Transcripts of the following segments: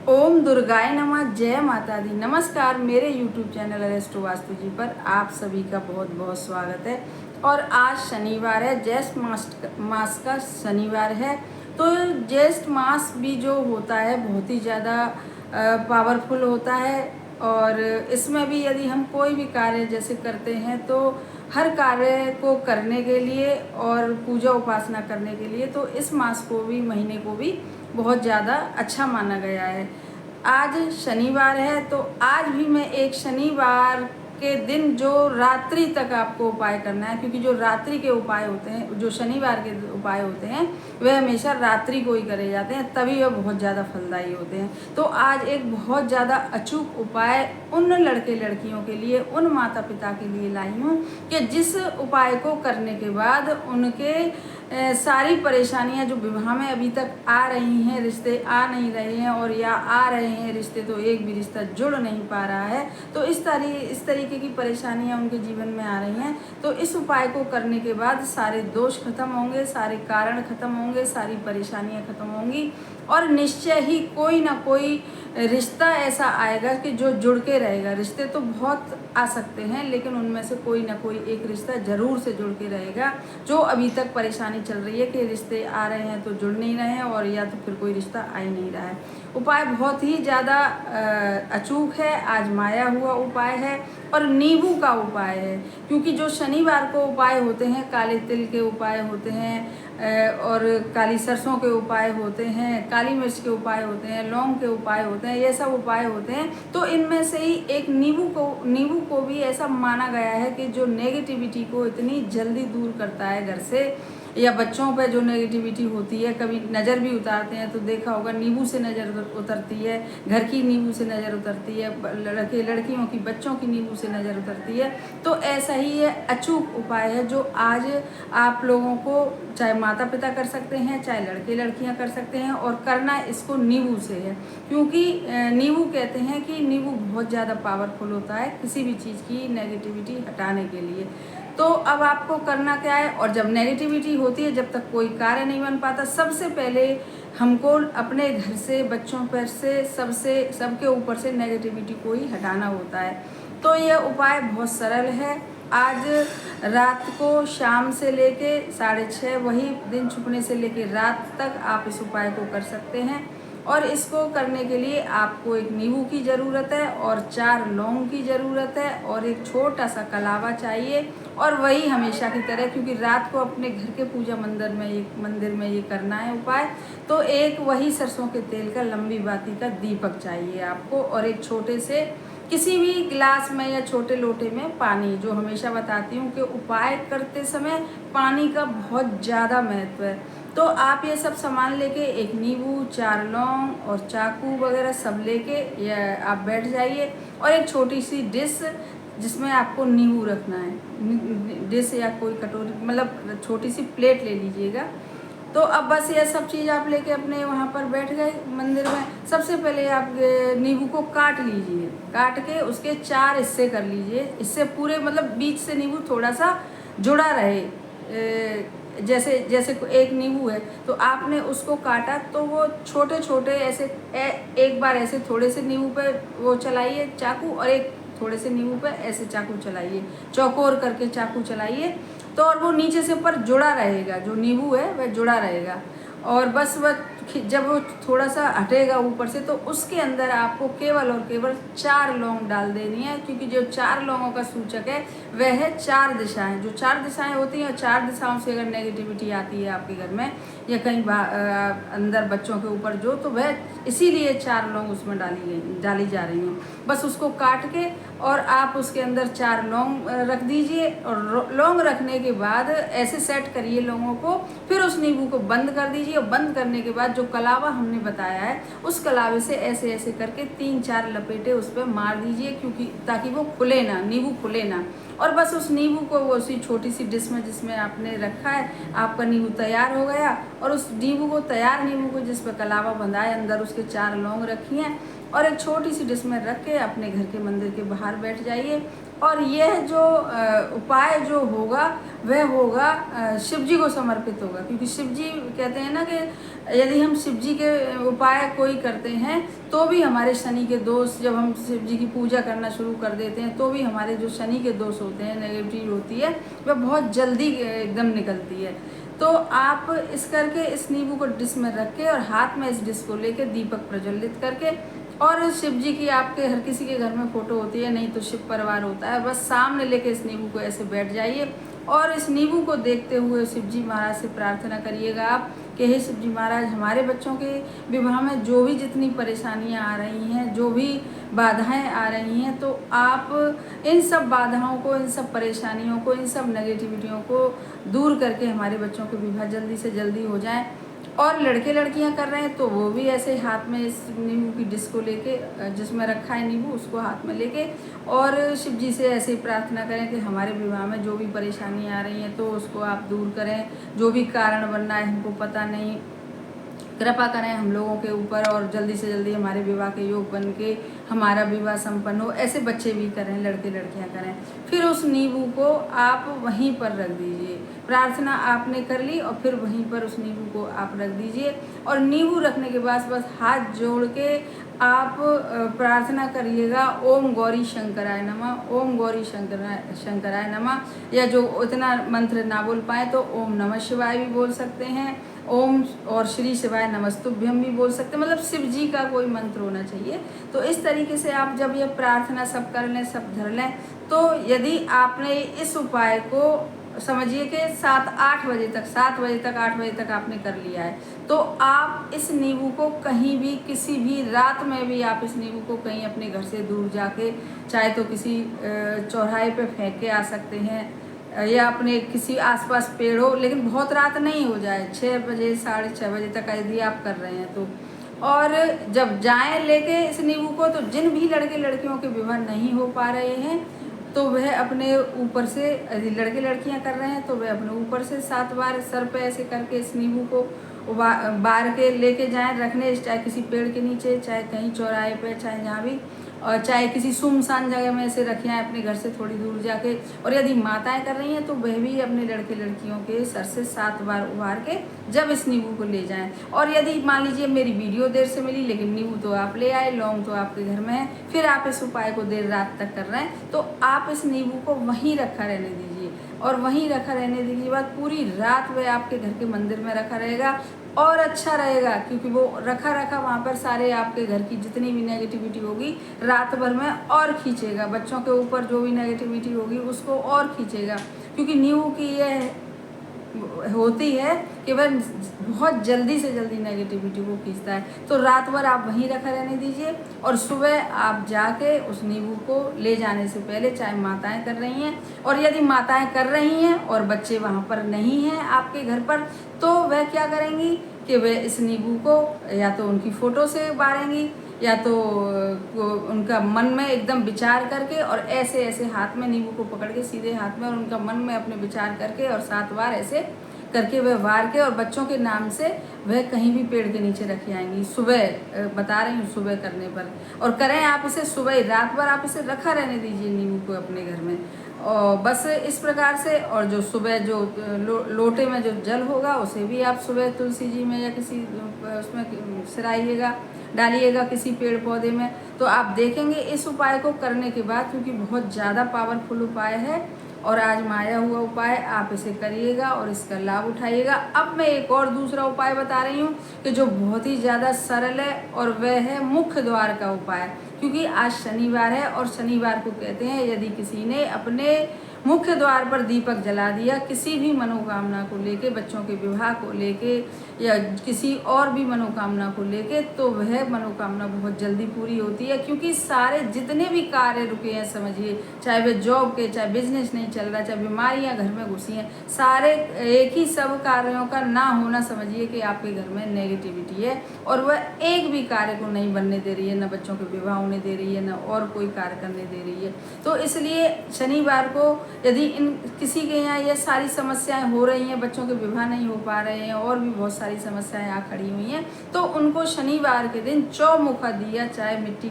ओम दुर्गाय नमः। जय माता दी। नमस्कार। मेरे यूट्यूब चैनल अरेस्टो वास्तु जी पर आप सभी का बहुत बहुत स्वागत है। और आज शनिवार है, ज्येष्ठ मास का शनिवार है। तो ज्येष्ठ मास भी जो होता है बहुत ही ज़्यादा पावरफुल होता है। और इसमें भी यदि हम कोई भी कार्य जैसे करते हैं तो हर कार्य को करने के लिए और पूजा उपासना करने के लिए तो इस मास को भी, महीने को भी बहुत ज़्यादा अच्छा माना गया है। आज शनिवार है तो आज भी मैं एक शनिवार के दिन जो रात्रि तक आपको उपाय करना है, क्योंकि जो रात्रि के उपाय होते हैं, जो शनिवार के उपाय होते हैं वह हमेशा रात्रि को ही करे जाते हैं, तभी वह बहुत ज़्यादा फलदायी होते हैं। तो आज एक बहुत ज़्यादा अचूक उपाय उन लड़के लड़कियों के लिए, उन माता पिता के लिए लाई हूँ कि जिस उपाय को करने के बाद उनके सारी परेशानियां जो विवाह में अभी तक आ रही हैं, रिश्ते आ नहीं रहे हैं और या आ रहे हैं रिश्ते तो एक भी रिश्ता जुड़ नहीं पा रहा है, तो इस तरीके की परेशानियां उनके जीवन में आ रही हैं। तो इस उपाय को करने के बाद सारे दोष खत्म होंगे, सारे कारण खत्म होंगे, सारी परेशानियां खत्म होंगी और निश्चय ही कोई ना कोई रिश्ता ऐसा आएगा कि जो जुड़ के रहेगा। रिश्ते तो बहुत आ सकते हैं लेकिन उनमें से कोई ना कोई एक रिश्ता जरूर से जुड़ के रहेगा। जो अभी तक परेशानी चल रही है कि रिश्ते आ रहे हैं तो जुड़ नहीं रहे हैं और या तो फिर कोई रिश्ता आ ही नहीं रहा है। उपाय बहुत ही ज़्यादा अचूक है, आजमाया हुआ उपाय है और नींबू का उपाय है। क्योंकि जो शनिवार को उपाय होते हैं, काले तिल के उपाय होते हैं और काली सरसों के उपाय होते हैं, काली मिर्च के उपाय होते हैं, लौंग के उपाय होते हैं, ये सब उपाय होते हैं। तो इनमें से ही एक नींबू को भी ऐसा माना गया है कि जो नेगेटिविटी को इतनी जल्दी दूर करता है घर से, या बच्चों पे जो नेगेटिविटी होती है, कभी नज़र भी उतारते हैं तो देखा होगा नींबू से नज़र उतरती है, घर की नींबू से नज़र उतरती है, लड़के लड़कियों की, बच्चों की नींबू से नज़र उतरती है। तो ऐसा ही ये अचूक उपाय है जो आज आप लोगों को, चाहे माता पिता कर सकते हैं, चाहे लड़के लड़कियां कर सकते हैं, और करना इसको नींबू से है। क्योंकि नींबू कहते हैं कि नींबू बहुत ज़्यादा पावरफुल होता है किसी भी चीज़ की नेगेटिविटी हटाने के लिए। तो अब आपको करना क्या है, और जब नेगेटिविटी होती है, जब तक कोई कार्य नहीं बन पाता, सबसे पहले हमको अपने घर से, बच्चों पर से, सबके ऊपर से नेगेटिविटी को ही हटाना होता है। तो यह उपाय बहुत सरल है। आज रात को, शाम से लेके 6:30, वही दिन छुपने से लेके रात तक आप इस उपाय को कर सकते हैं। और इसको करने के लिए आपको एक नींबू की ज़रूरत है और 4 लौंग की ज़रूरत है और एक छोटा सा कलावा चाहिए। और वही हमेशा की तरह, क्योंकि रात को अपने घर के पूजा मंदिर में ये करना है उपाय, तो एक वही सरसों के तेल का लंबी बाती का दीपक चाहिए आपको, और एक छोटे से किसी भी गिलास में या छोटे लोटे में पानी। जो हमेशा बताती हूँ कि उपाय करते समय पानी का बहुत ज़्यादा महत्व है। तो आप ये सब सामान लेके, एक नींबू, 4 लौंग और चाकू वगैरह सब लेके या आप बैठ जाइए, और एक छोटी सी डिश जिसमें आपको नींबू रखना है, डिश या कोई कटोरी, मतलब छोटी सी प्लेट ले लीजिएगा। तो अब बस ये सब चीज़ आप लेके अपने वहाँ पर बैठ गए मंदिर में। सबसे पहले आप नींबू को काट लीजिए, काट के उसके 4 हिस्से कर लीजिए। इससे पूरे, मतलब बीच से नींबू थोड़ा सा जुड़ा रहे। जैसे जैसे एक नींबू है तो आपने उसको काटा तो वो छोटे छोटे ऐसे एक बार ऐसे थोड़े से नींबू पे वो चलाइए चाकू, और एक थोड़े से नींबू पे ऐसे चाकू चलाइए, चौकोर करके चाकू चलाइए। तो और वो नीचे से ऊपर जुड़ा रहेगा, जो नींबू है वह जुड़ा रहेगा। और बस वह जब वो थोड़ा सा हटेगा ऊपर से, तो उसके अंदर आपको केवल और केवल 4 लौंग डाल देनी है। क्योंकि जो 4 लौंगों का सूचक है वह है 4 दिशाएं। जो 4 दिशाएं होती हैं, और 4 दिशाओं से अगर नेगेटिविटी आती है आपके घर में या कहीं अंदर बच्चों के ऊपर जो, तो वह इसीलिए 4 लौंग उसमें डाली जा रही हैं। बस उसको काट के और आप उसके अंदर 4 लौंग रख दीजिए, और लौंग रखने के बाद ऐसे सेट करिए लौंगों को। फिर उस नींबू को बंद कर दीजिए, और बंद करने के बाद जो कलावा हमने बताया है उस कलावे से ऐसे ऐसे करके 3-4 लपेटे उस पर मार दीजिए, क्योंकि ताकि वो खुले ना, नींबू खुले ना। और बस उस नींबू को वो उसी छोटी सी डिश में जिसमें आपने रखा है, आपका नींबू तैयार हो गया। और उस नींबू को, तैयार नींबू को जिस पर कलावा बंधा है, अंदर उसके 4 लौंग रखी हैं, और एक छोटी सी डिश में रख के अपने घर के मंदिर के बाहर बैठ जाइए। और यह जो उपाय जो होगा वह होगा शिव जी को समर्पित होगा, क्योंकि शिव जी कहते हैं ना कि यदि हम शिव जी के उपाय कोई करते हैं तो भी हमारे शनि के दोष, जब हम शिव जी की पूजा करना शुरू कर देते हैं तो भी हमारे जो शनि के दोष होते हैं, नेगेटिविटी होती है, वह बहुत जल्दी एकदम निकलती है। तो आप इस करके इस नींबू को डिश में रख के और हाथ में इस डिश को लेके दीपक प्रज्वलित करके, और शिव जी की आपके हर किसी के घर में फोटो होती है, नहीं तो शिव परिवार होता है, बस सामने लेके इस नींबू को ऐसे बैठ जाइए और इस नींबू को देखते हुए शिव जी महाराज से प्रार्थना करिएगा आप कि हे शिव जी महाराज, हमारे बच्चों के विवाह में जो भी जितनी परेशानियां आ रही हैं, जो भी बाधाएं आ रही हैं, तो आप इन सब बाधाओं को, इन सब परेशानियों को, इन सब नेगेटिविटियों को दूर करके हमारे बच्चों के विवाह जल्दी से जल्दी हो जाए। और लड़के लड़कियां कर रहे हैं तो वो भी ऐसे हाथ में इस नींबू की डिश को लेके, जिसमें रखा है नींबू, उसको हाथ में लेके और शिव जी से ऐसे ही प्रार्थना करें कि हमारे विवाह में जो भी परेशानी आ रही है तो उसको आप दूर करें, जो भी कारण बन रहा है हमको पता नहीं, कृपा करें हम लोगों के ऊपर और जल्दी से जल्दी हमारे विवाह के योग बन के हमारा विवाह संपन्न हो। ऐसे बच्चे भी करें, लड़के लड़कियां करें। फिर उस नींबू को आप वहीं पर रख दीजिए, प्रार्थना आपने कर ली और फिर वहीं पर उस नींबू को आप रख दीजिए। और नींबू रखने के बाद बस हाथ जोड़ के आप प्रार्थना करिएगा, ओम गौरी शंकराय नमः, ओम गौरी शंकराय नमः, या जो इतना मंत्र ना बोल पाए तो ओम नमः शिवाय भी बोल सकते हैं, ओम और श्री शिवाय नमस्तुभ्यम भी बोल सकते हैं, मतलब शिव जी का कोई मंत्र होना चाहिए। तो इस तरीके से आप जब ये प्रार्थना सब कर लें, सब धर लें, तो यदि आपने इस उपाय को समझिए कि 7-8 बजे तक, 7 बजे तक, 8 बजे तक आपने कर लिया है, तो आप इस नींबू को कहीं भी, किसी भी रात में भी आप इस नींबू को कहीं अपने घर से दूर जाके, चाहे तो किसी चौराहे पे फेंक के आ सकते हैं या अपने किसी आसपास पेड़ हो, लेकिन बहुत रात नहीं हो जाए, 6 बजे 6:30 बजे तक यदि आप कर रहे हैं तो। और जब जाएं लेके इस नींबू को, तो जिन भी लड़के लड़कियों के विवाह नहीं हो पा रहे हैं तो वह अपने ऊपर से, यदि लड़के लड़कियां कर रहे हैं तो वह अपने ऊपर से 7 बार सर पे ऐसे करके इस नींबू को बार के लेके जाएं रखने, चाहे किसी पेड़ के नीचे, चाहे कहीं चौराहे पे, चाहे जहाँ भी, और चाहे किसी सुनसान जगह में ऐसे रखें अपने घर से थोड़ी दूर जाके। और यदि माताएं कर रही हैं तो वह भी अपने लड़के लड़कियों के सर से 7 बार उबार के जब इस नींबू को ले जाएं। और यदि मान लीजिए मेरी वीडियो देर से मिली लेकिन नींबू तो आप ले आए, लौंग तो आपके घर में है, फिर आप इस उपाय को देर रात तक कर रहे हैं, तो आप इस नींबू को वहीं रखा रहने दीजिए। और वहीं रखा रहने दीजिए बाद पूरी रात वह आपके घर के मंदिर में रखा रहेगा और अच्छा रहेगा, क्योंकि वो रखा रखा वहाँ पर सारे आपके घर की जितनी भी नेगेटिविटी होगी रात भर में और खींचेगा, बच्चों के ऊपर जो भी नेगेटिविटी होगी उसको और खींचेगा, क्योंकि नींबू की यह होती है कि वह बहुत जल्दी से जल्दी नेगेटिविटी को खींचता है। तो रात भर आप वहीं रखा रहने दीजिए और सुबह आप जाके उस नींबू को ले जाने से पहले, चाहे माताएं कर रही हैं, और यदि माताएं कर रही हैं और बच्चे वहाँ पर नहीं हैं आपके घर पर, तो वह क्या करेंगी कि वह इस नींबू को या तो उनकी फ़ोटो से बारेंगी या तो उनका मन में एकदम विचार करके और ऐसे ऐसे हाथ में नींबू को पकड़ के सीधे हाथ में और उनका मन में अपने विचार करके और 7 बार ऐसे करके वह वार के और बच्चों के नाम से वह कहीं भी पेड़ के नीचे रखी आएंगी। सुबह बता रही हूँ, सुबह करने पर, और करें आप इसे सुबह, रात भर आप इसे रखा रहने दीजिए नींबू को अपने घर में। और बस इस प्रकार से, और जो सुबह जो लोटे में जो जल होगा उसे भी आप सुबह तुलसी जी में या किसी उसमें सिराइएगा, डालिएगा किसी पेड़ पौधे में। तो आप देखेंगे इस उपाय को करने के बाद, क्योंकि बहुत ज़्यादा पावरफुल उपाय है और आजमाया हुआ उपाय, आप इसे करिएगा और इसका लाभ उठाइएगा। अब मैं एक और दूसरा उपाय बता रही हूँ कि जो बहुत ही ज़्यादा सरल है, और वह है मुख्य द्वार का उपाय, क्योंकि आज शनिवार है और शनिवार को कहते हैं यदि किसी ने अपने मुख्य द्वार पर दीपक जला दिया किसी भी मनोकामना को लेके, बच्चों के विवाह को लेके या किसी और भी मनोकामना को लेके, तो वह मनोकामना बहुत जल्दी पूरी होती है। क्योंकि सारे जितने भी कार्य रुके हैं, समझिए चाहे वे जॉब के, चाहे बिजनेस नहीं चल रहा, चाहे बीमारियां घर में घुसी हैं, सारे एक ही सब कार्यों का ना होना, समझिए कि आपके घर में नेगेटिविटी है और वह एक भी कार्य को नहीं बनने दे रही है, न बच्चों के विवाह होने होने दे रही है, ना और कोई कार्य करने दे रही है। तो इसलिए शनिवार को यदि इन किसी के यहाँ ये सारी समस्याएं हो रही हैं, बच्चों के विवाह नहीं हो पा रहे हैं और भी बहुत सारी समस्याएं आ खड़ी हुई हैं, तो उनको शनिवार के दिन चौमुखा दिया, चाहे मिट्टी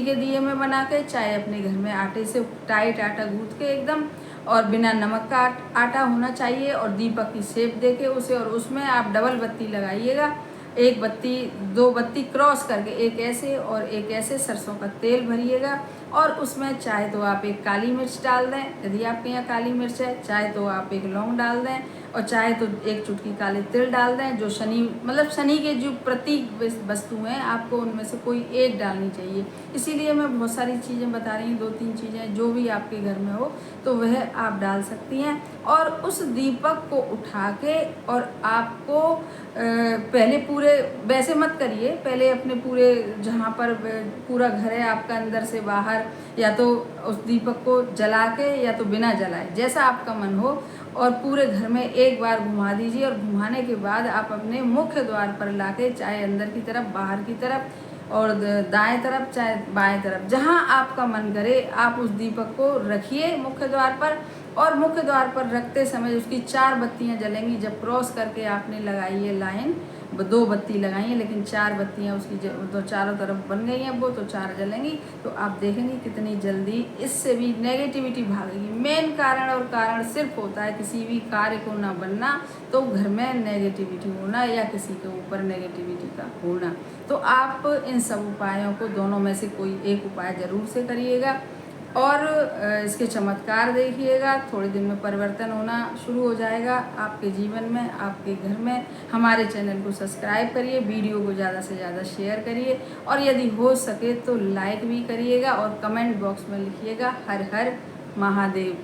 के दिए में बना के, चाहे अपने घर में आटे से टाइट आटा गूँथ के एकदम, और बिना नमक का आटा होना चाहिए, और दीपक की शेप देके उसे, और उसमें आप डबल बत्ती लगाइएगा, एक बत्ती 2 बत्ती क्रॉस करके, एक ऐसे और एक ऐसे सरसों का तेल भरिएगा, और उसमें चाहे तो आप एक काली मिर्च डाल दें, यदि आपके यहाँ काली मिर्च है, चाहे तो आप एक लौंग डाल दें, और चाहे तो एक चुटकी काले तिल डाल दें। जो शनि के जो प्रतीक वस्तु हैं, आपको उनमें से कोई एक डालनी चाहिए। इसीलिए मैं बहुत सारी चीज़ें बता रही हूँ, 2-3 चीज़ें जो भी आपके घर में हो तो वह आप डाल सकती हैं। और उस दीपक को उठा के, और आपको पहले पूरे वैसे मत करिए, पहले अपने पूरे जहाँ पर पूरा घर है आपका, अंदर से बाहर, या तो उस दीपक को जला के या तो बिना जलाए, जैसा आपका मन हो, और पूरे घर में एक बार घुमा दीजिए। और घुमाने के बाद आप अपने मुख्य द्वार पर लाके, चाहे अंदर की तरफ, बाहर की तरफ, और दाएं तरफ चाहे बाएं तरफ, जहां आपका मन करे, आप उस दीपक को रखिए मुख्य द्वार पर। और मुख्य द्वार पर रखते समय उसकी 4 बत्तियां जलेंगी। जब क्रॉस करके आपने लगाई है लाइन, 2 बत्ती लगाई है, लेकिन 4 बत्तियां उसकी तो चारों तरफ बन गई हैं, वो तो 4 जलेंगी। तो आप देखेंगे कितनी जल्दी इससे भी नेगेटिविटी भागेगी। मेन कारण सिर्फ होता है किसी भी कार्य को ना बनना, तो घर में नेगेटिविटी होना, या किसी के ऊपर नेगेटिविटी का होना। तो आप इन सब उपायों को, दोनों में से कोई एक उपाय ज़रूर से करिएगा, और इसके चमत्कार देखिएगा। थोड़े दिन में परिवर्तन होना शुरू हो जाएगा आपके जीवन में, आपके घर में। हमारे चैनल को सब्सक्राइब करिए, वीडियो को ज़्यादा से ज़्यादा शेयर करिए, और यदि हो सके तो लाइक भी करिएगा, और कमेंट बॉक्स में लिखिएगा हर हर महादेव।